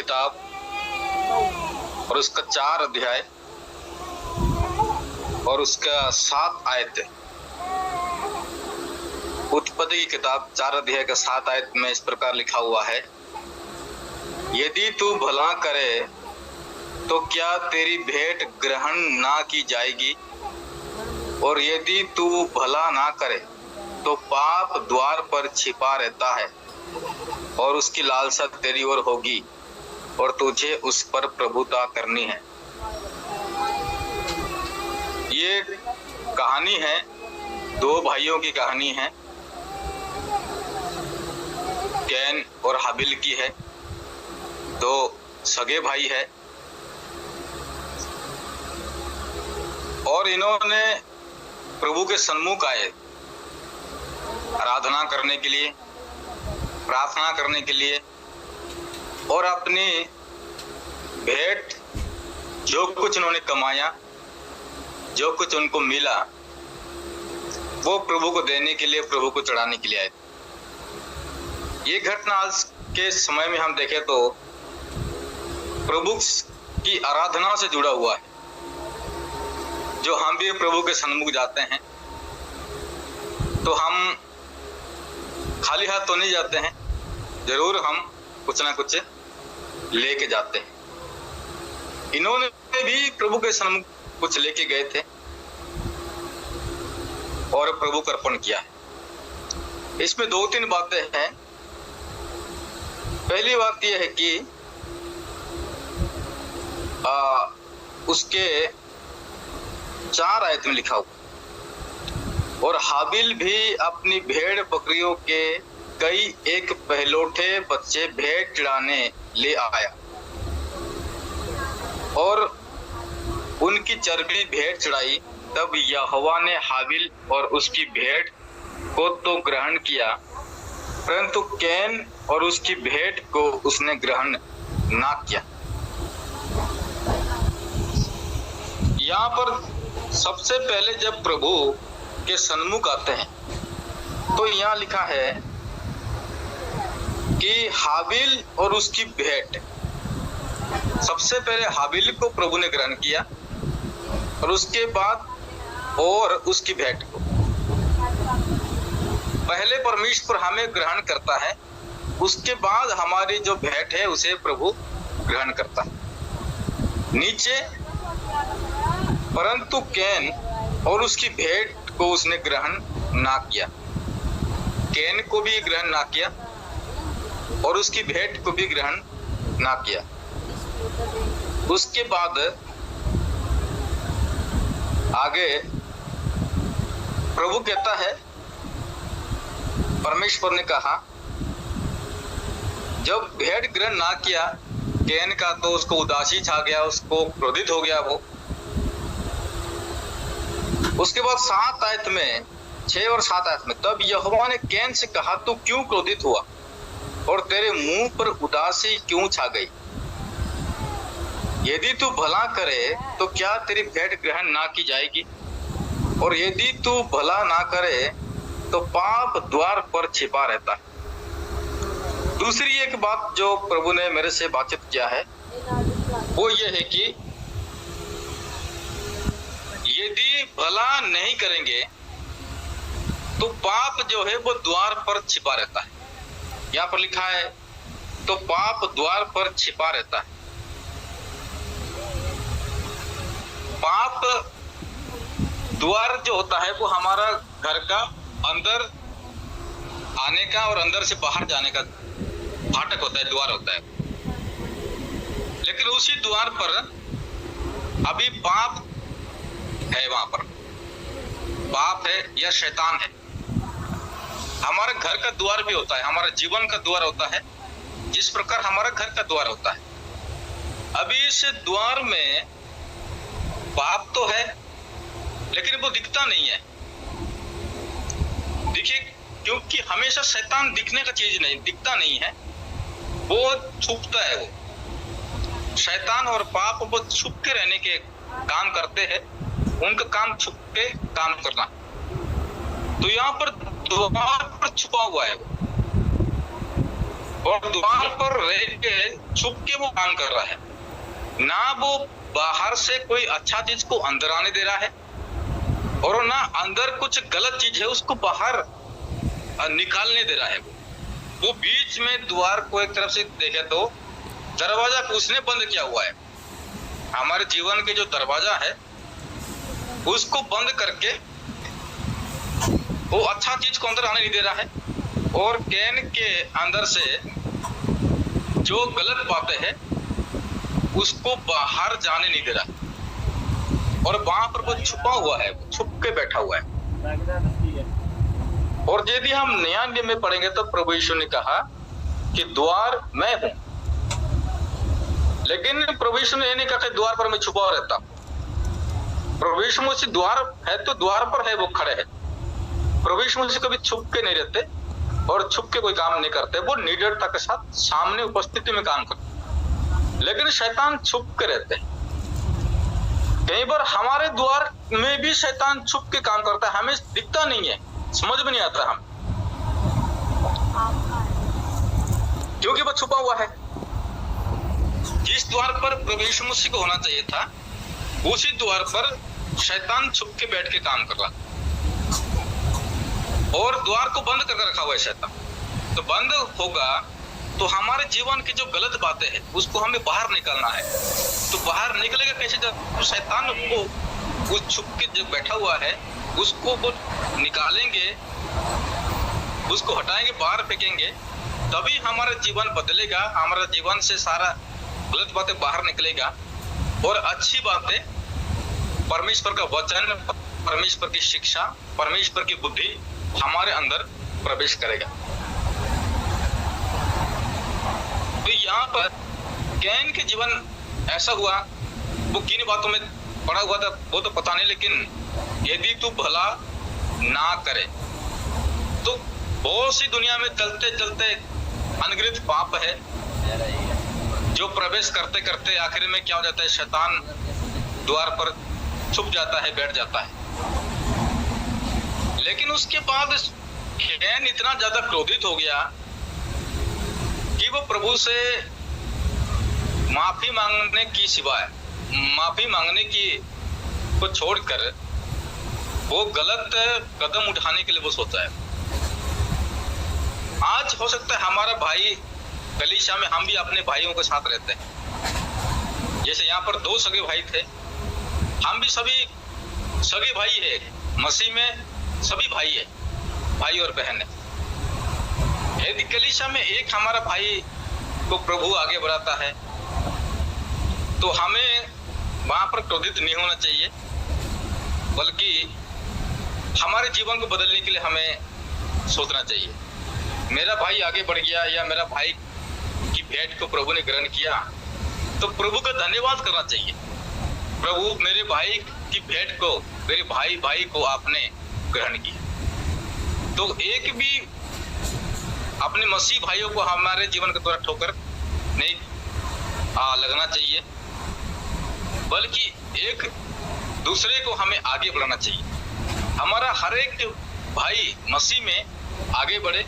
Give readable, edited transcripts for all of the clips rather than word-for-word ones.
किताब और उसका 4 अध्याय और उसका 7 आयत। उत्पत्ति की किताब 4 अध्याय का 7 आयत में इस प्रकार लिखा हुआ है, यदि तू भला करे तो क्या तेरी भेंट ग्रहण ना की जाएगी, और यदि तू भला ना करे तो पाप द्वार पर छिपा रहता है और उसकी लालसा तेरी ओर होगी और तुझे उस पर प्रभुता करनी है। ये कहानी है, 2 भाइयों की कहानी है, कैन और हाबिल की है। 2 सगे भाई है और इन्होंने प्रभु के सन्मुख आए आराधना करने के लिए, प्रार्थना करने के लिए, और अपनी भेंट जो कुछ उन्होंने कमाया, जो कुछ उनको मिला, वो प्रभु को देने के लिए, प्रभु को चढ़ाने के लिए आए। ये घटना आज के समय में हम देखें तो प्रभु की आराधना से जुड़ा हुआ है। जो हम भी प्रभु के सन्मुख जाते हैं तो हम खाली हाथ तो नहीं जाते हैं, जरूर हम कुछ ना कुछ लेके जाते हैं। इन्होंने भी प्रभु के सन्मुख कुछ लेके गए थे और प्रभु को अर्पण किया है। इसमें 2-3 बातें हैं। पहली बात यह है कि उसके 4 आयत में लिखा हुआ, और हाबिल भी अपनी भेड़ बकरियों के कई एक पहलौठे बच्चे भेंट चढ़ाने ले आया और उनकी चर्बी भेंट चढ़ाई। तब यहोवा ने हाबिल और उसकी भेंट को तो ग्रहण किया, परंतु कैन और उसकी भेंट को उसने ग्रहण ना किया। यहाँ पर सबसे पहले जब प्रभु के सन्मुख आते हैं तो यहाँ लिखा है कि हाबिल और उसकी भेंट, सबसे पहले हाबिल को प्रभु ने ग्रहण किया और उसके बाद और उसकी भेंट को। पहले परमेश्वर हमें ग्रहण करता है, उसके बाद हमारी जो भेंट है उसे प्रभु ग्रहण करता है। नीचे परंतु कैन और उसकी भेंट को उसने ग्रहण ना किया। कैन को भी ग्रहण ना किया और उसकी भेंट को भी ग्रहण ना किया। उसके बाद आगे प्रभु कहता है, परमेश्वर ने कहा, जब भेंट ग्रहण ना किया कैन का तो उसको उदासी छा गया, उसको क्रोधित हो गया वो। उसके बाद 7 आयत में, 6 और 7 आयत में, तब यहोवा ने कैन से कहा, तू क्यों क्रोधित हुआ और तेरे मुंह पर उदासी क्यों छा गई? यदि तू भला करे तो क्या तेरी भेंट ग्रहण ना की जाएगी, और यदि तू भला ना करे तो पाप द्वार पर छिपा रहता है। दूसरी एक बात जो प्रभु ने मेरे से बातचीत किया है वो ये है कि यदि भला नहीं करेंगे तो पाप जो है वो द्वार पर छिपा रहता है। यहाँ पर लिखा है तो पाप द्वार पर छिपा रहता है। पाप द्वार जो होता है वो हमारा घर का अंदर आने का और अंदर से बाहर जाने का फाटक होता है, द्वार होता है। लेकिन उसी द्वार पर अभी पाप है, वहां पर पाप है या शैतान है। हमारे घर का द्वार भी होता है, हमारा जीवन का द्वार होता है, जिस प्रकार हमारा घर का द्वार होता है। अभी इस द्वार में पाप तो है लेकिन वो दिखता नहीं है। देखिए, क्योंकि हमेशा शैतान दिखने का चीज नहीं, दिखता नहीं है, वो छुपता है। वो शैतान और पाप वो छुप के रहने के काम करते हैं, उनका काम छुप के काम करना। तो यहाँ पर द्वार पर छुपा हुआ है वो। और द्वार पर रह के छुप के वो काम कर रहा है, ना वो बाहर से कोई अच्छा चीज को अंदर आने दे रहा है और ना अंदर कुछ गलत चीज है उसको बाहर निकालने दे रहा है। वो बीच में द्वार को एक तरफ से देखे तो दरवाजा उसने बंद किया हुआ है। हमारे जीवन के जो दरवाजा है उसको बंद करके वो अच्छा चीज को अंदर आने नहीं दे रहा है और कैन के अंदर से जो गलत बातें हैं उसको बाहर जाने नहीं दे रहा और वहां पर वो छुपा हुआ है, छुप के बैठा हुआ है। और यदि हम नया नियम में पढ़ेंगे तो प्रभु यीशु ने कहा कि द्वार मैं हूं, लेकिन प्रभु यीशु ने नहीं कहा कि द्वार पर मैं छुपा हुआ रहता। प्रभु यीशु मसीह द्वार है तो द्वार पर है, वो खड़े है। प्रभु यीशु मसीह कभी छुप के नहीं रहते और छुप के कोई काम नहीं करते, वो निडरता के साथ सामने उपस्थिति में काम करते। लेकिन शैतान छुप के रहते हैं। कई बार हमारे द्वार में भी शैतान छुप के काम करता है, हमें दिखता नहीं है, समझ में नहीं आता हम, क्योंकि वो छुपा हुआ है। जिस द्वार पर प्रभु यीशु मसीह को होना चाहिए था उसी द्वार पर शैतान छुप के बैठ के काम कर रहा और द्वार को बंद करके रखा हुआ है शैतान। तो बंद होगा तो हमारे जीवन की जो गलत बातें हैं उसको हमें बाहर निकालना है। तो बाहर निकलेगा कैसे? जब शैतान को उस छुप के जो बैठा हुआ है उसको वो निकालेंगे, उसको हटाएंगे, बाहर फेंकेंगे, तभी हमारा जीवन बदलेगा, हमारा जीवन से सारा गलत बातें बाहर निकलेगा और अच्छी बातें, परमेश्वर का वचन, परमेश्वर की शिक्षा, परमेश्वर की बुद्धि हमारे अंदर प्रवेश करेगा। तो यहाँ पर कैन के जीवन ऐसा हुआ, वो किन बातों में पड़ा हुआ था वो तो पता नहीं, लेकिन यदि तू भला ना करे तो बहुत सी दुनिया में चलते चलते अनगिनत पाप है जो प्रवेश करते करते आखिर में क्या हो जाता है, शैतान द्वार पर छुप जाता है, बैठ जाता है। लेकिन उसके बाद कैन इतना ज्यादा क्रोधित हो गया कि वो प्रभु से माफी मांगने की सिवाय, माफी मांगने की को छोड़कर वो गलत कदम उठाने के लिए वो सोचा है। आज हो सकता है हमारा भाई कलीसिया में हम भी अपने भाइयों के साथ रहते हैं। जैसे यहाँ पर 2 सगे भाई थे, हम भी सभी सगे भाई है, मसीह में सभी भाई है, भाई और बहन है। यदि कलीसिया में एक हमारा भाई को प्रभु आगे बढ़ाता है तो हमें वहां पर क्रोधित नहीं होना चाहिए, बल्कि हमारे जीवन को बदलने के लिए हमें सोचना चाहिए। मेरा भाई आगे बढ़ गया या मेरा भाई की भेंट को प्रभु ने ग्रहण किया तो प्रभु का धन्यवाद करना चाहिए। प्रभु मेरे भाई की भेंट को, मेरे भाई को आपने ग्रहण किया। तो एक भी अपने मसीह भाइयों को हमारे जीवन के द्वारा ठोकर नहीं लगना चाहिए, बल्कि एक दूसरे को हमें आगे बढ़ाना चाहिए। हमारा हर एक भाई मसीह में आगे बढ़े,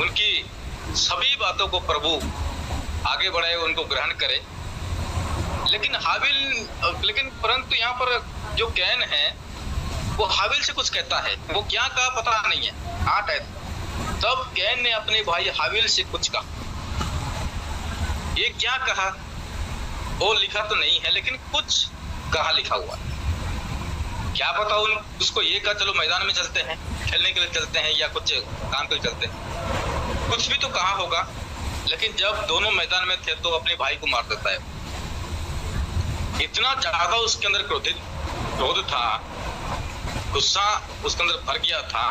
उनकी सभी बातों को प्रभु आगे बढ़ाए, उनको ग्रहण करे। लेकिन परंतु यहाँ पर जो कैन है वो हाबिल से कुछ कहता है, वो क्या कहा पता नहीं है। 8 आयत तब कैन ने अपने भाई हाबिल से कुछ कहा। ये क्या कहा वो लिखा तो नहीं है, लेकिन कुछ कहा लिखा हुआ है। क्या पता उसको ये कहा चलो मैदान में चलते हैं, खेलने के लिए चलते हैं या कुछ काम के लिए चलते हैं, कुछ भी तो कहा होगा। लेकिन जब दोनों मैदान में थे तो अपने भाई को मार देता है। इतना ज्यादा उसके अंदर क्रोध था, गुस्सा उसके अंदर भर गया था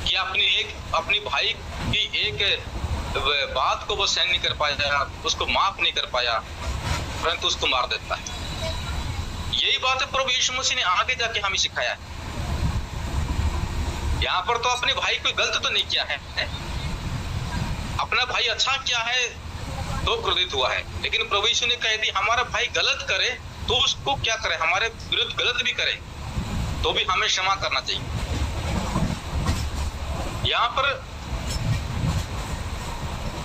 कि अपनी भाई की एक बात को वो सहन नहीं कर पाया, उसको माफ नहीं कर पाया, परंतु उसको मार देता है। यही बात है प्रभु यीशु मसीह ने आगे जाके हमें सिखाया है। यहाँ पर तो अपने भाई कोई गलत तो नहीं किया है, अपना भाई अच्छा किया है तो क्रोधित हुआ है। लेकिन प्रभु यीशु ने कह दी हमारा भाई गलत करे तो उसको क्या करे, हमारे विरुद्ध गलत भी करे तो भी हमें क्षमा करना चाहिए। यहाँ पर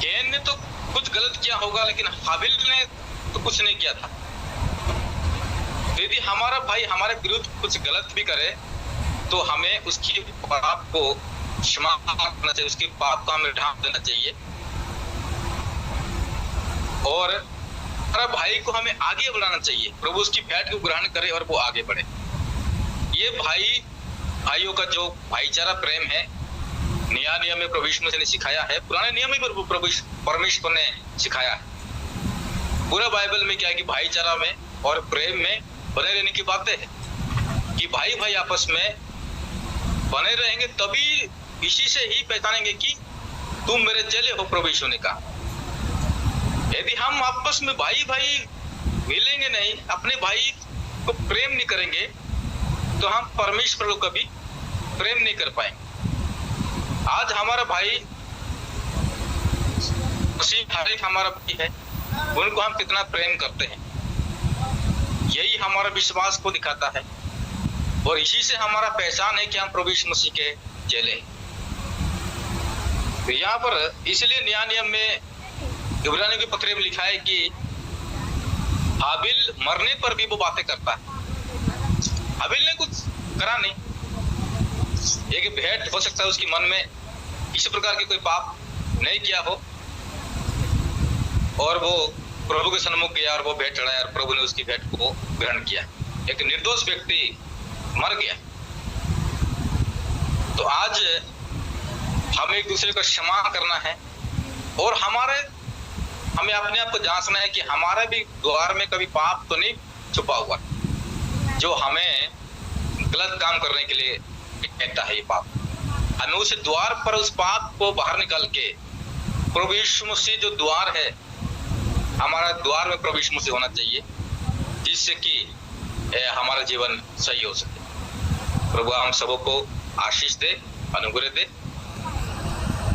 कैन ने तो कुछ गलत किया होगा, लेकिन हाबिल ने तो कुछ नहीं किया था। यदि हमारा भाई हमारे विरुद्ध कुछ गलत भी करे तो हमें उसकी पाप को क्षमा करना चाहिए, उसके पाप को हमें ढांप देना चाहिए, और हमारा भाई को हमें आगे बढ़ाना चाहिए। प्रभु उसकी भेंट को ग्रहण करे और वो आगे बढ़े। ये भाइयों का जो भाईचारा प्रेम है, नया नियम में प्रभु यीशु मसीह ने सिखाया है, पुराने नियम में प्रभु परमेश्वर ने सिखाया है। पूरा बाइबल में क्या है कि भाईचारा में और प्रेम में बने रहने की बातें है कि भाई भाई आपस में बने रहेंगे, तभी इसी से ही पहचानेंगे कि तुम मेरे चेले हो, प्रभु यीशु ने कहा। यदि हम आपस में भाई भाई मिलेंगे नहीं, अपने भाई को प्रेम नहीं करेंगे, तो हम परमेश्वर को कभी प्रेम नहीं कर पाएंगे। आज हमारा भाई हमारा भाई है, उनको हम कितना प्रेम करते हैं, यही हमारा विश्वास को दिखाता है, और इसी से हमारा पहचान है कि हम प्रभु यीशु मसीह के चेले हैं। तो यहाँ पर इसलिए नया नियम में इब्रानियों के पत्र में लिखा है कि हाबिल मरने पर भी वो बातें करता है। हाबिल ने कुछ करा नहीं, एक भेंट हो सकता है उसकी मन में इस प्रकार के कोई पाप नहीं किया हो, और वो प्रभु के सन्मुख गया और वो भेंट चढ़ाया और प्रभु ने उसकी भेंट को ग्रहण किया। एक निर्दोष व्यक्ति मर गया। तो आज हमें एक दूसरे को क्षमा करना है, और हमें अपने आप को जांचना है कि हमारे भी द्वार में कभी पाप तो नहीं छुपा हुआ जो हमें गलत काम करने के लिए कहता है। ये पाप हमें उस द्वार पर उस पाप को बाहर निकाल के प्रभु यीशु मसीह जो द्वार है, हमारा द्वार में प्रभु यीशु मसीह होना चाहिए, जिससे कि हमारा जीवन सही हो सके। प्रभु हम सबों को आशीष दे, अनुग्रह दे।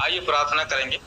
आइए प्रार्थना करेंगे।